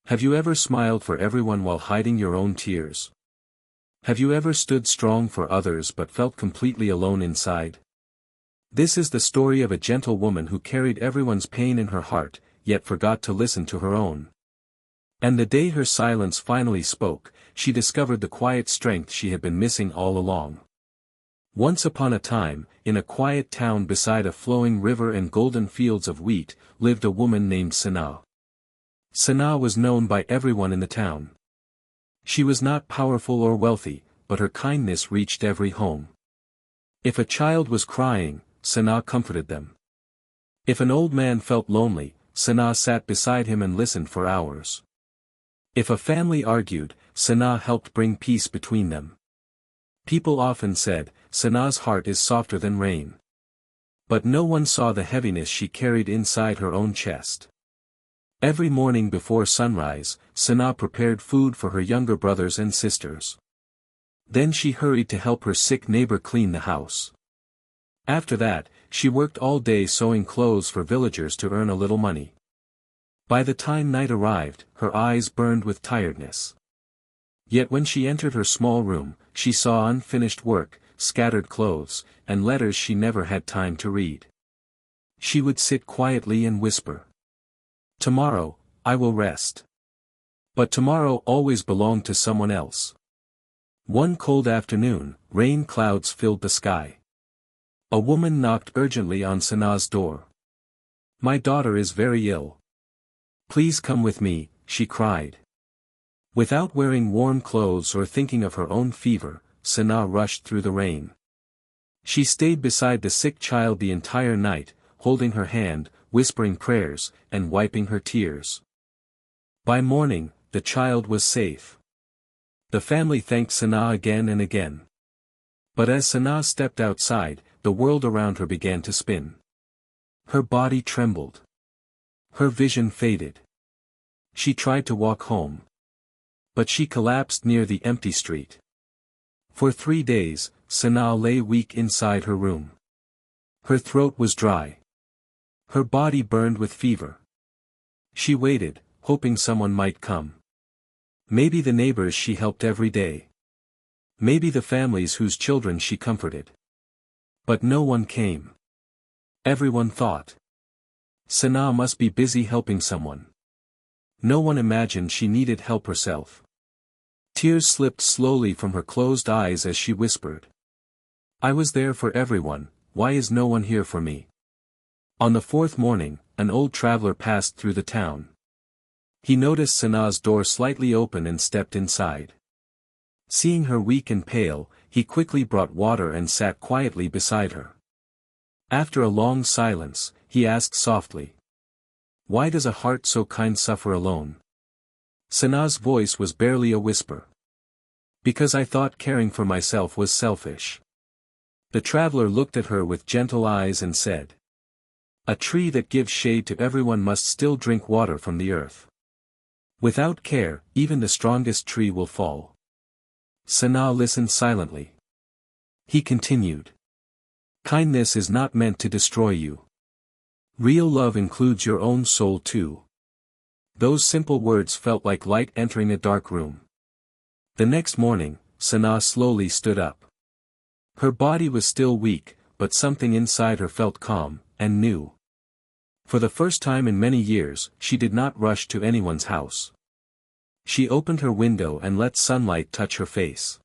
Have you ever smiled for everyone while hiding your own tears? Have you ever stood strong for others but felt completely alone inside? This is the story of a gentle woman who carried everyone's pain in her heart, yet forgot to listen to her own. And the day her silence finally spoke, she discovered the quiet strength she had been missing all along. Once upon a time, in a quiet town beside a flowing river and golden fields of wheat, lived a woman named Sana. Sana was known by everyone in the town. She was not powerful or wealthy, but her kindness reached every home. If a child was crying, Sana comforted them. If an old man felt lonely, Sana sat beside him and listened for hours. If a family argued, Sana helped bring peace between them. People often said, Sana's heart is softer than rain. But no one saw the heaviness she carried inside her own chest. Every morning before sunrise, Sana prepared food for her younger brothers and sisters. Then she hurried to help her sick neighbor clean the house. After that, she worked all day sewing clothes for villagers to earn a little money. By the time night arrived, her eyes burned with tiredness. Yet when she entered her small room, she saw unfinished work, scattered clothes, and letters she never had time to read. She would sit quietly and whisper, "Tomorrow, I will rest." But tomorrow always belonged to someone else. One cold afternoon, rain clouds filled the sky. A woman knocked urgently on Sana's door. "My daughter is very ill. Please come with me," she cried. Without wearing warm clothes or thinking of her own fever, Sana rushed through the rain. She stayed beside the sick child the entire night, holding her hand, whispering prayers, and wiping her tears. By morning, the child was safe. The family thanked Sana again and again. But as Sana stepped outside, the world around her began to spin. Her body trembled. Her vision faded. She tried to walk home. But she collapsed near the empty street. For 3 days, Sana lay weak inside her room. Her throat was dry. Her body burned with fever. She waited, hoping someone might come. Maybe the neighbors she helped every day. Maybe the families whose children she comforted. But no one came. Everyone thought, Sana must be busy helping someone. No one imagined she needed help herself. Tears slipped slowly from her closed eyes as she whispered, "I was there for everyone, why is no one here for me?" On the 4th morning, an old traveler passed through the town. He noticed Sana's door slightly open and stepped inside. Seeing her weak and pale, he quickly brought water and sat quietly beside her. After a long silence, he asked softly, "Why does a heart so kind suffer alone?" Sana's voice was barely a whisper. "Because I thought caring for myself was selfish." The traveler looked at her with gentle eyes and said, "A tree that gives shade to everyone must still drink water from the earth. Without care, even the strongest tree will fall." Sana listened silently. He continued, "Kindness is not meant to destroy you. Real love includes your own soul too." Those simple words felt like light entering a dark room. The next morning, Sana slowly stood up. Her body was still weak, but something inside her felt calm, and new. For the first time in many years, she did not rush to anyone's house. She opened her window and let sunlight touch her face.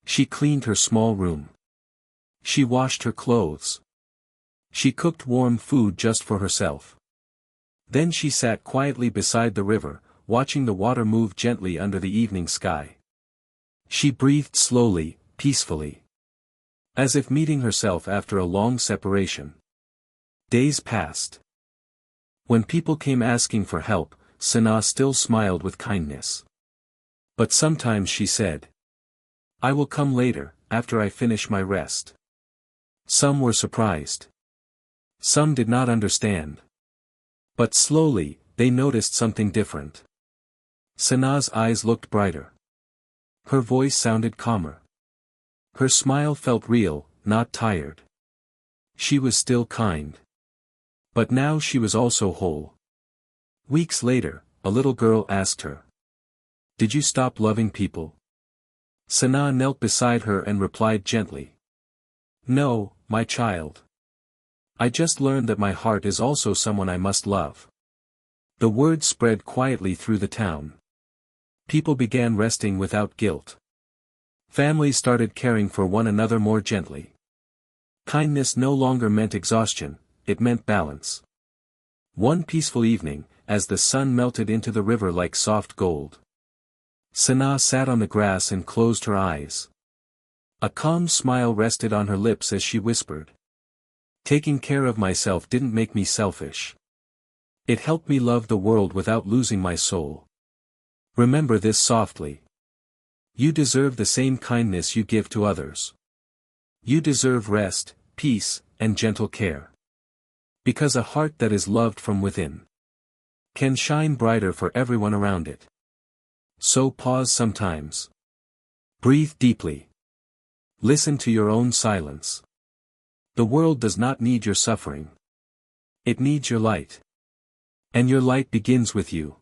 She cleaned her small room. She washed her clothes. She cooked warm food just for herself. Then she sat quietly beside the river, watching the water move gently under the evening sky. She breathed slowly, peacefully. As if meeting herself after a long separation. Days passed. When people came asking for help, Sana still smiled with kindness. But sometimes she said, "I will come later, after I finish my rest." Some were surprised. Some did not understand. But slowly, they noticed something different. Sana's eyes looked brighter. Her voice sounded calmer. Her smile felt real, not tired. She was still kind. But now she was also whole. Weeks later, a little girl asked her. Did you stop loving people? Sana knelt beside her and replied gently. No, my child. I just learned that my heart is also someone I must love. The word spread quietly through the town. People began resting without guilt. Families started caring for one another more gently. Kindness no longer meant exhaustion, it meant balance. One peaceful evening, as the sun melted into the river like soft gold, Sana sat on the grass and closed her eyes. A calm smile rested on her lips as she whispered. Taking care of myself didn't make me selfish. It helped me love the world without losing my soul. Remember this softly. You deserve the same kindness you give to others. You deserve rest, peace, and gentle care. Because a heart that is loved from within can shine brighter for everyone around it. So pause sometimes. Breathe deeply. Listen to your own silence. The world does not need your suffering. It needs your light. And your light begins with you.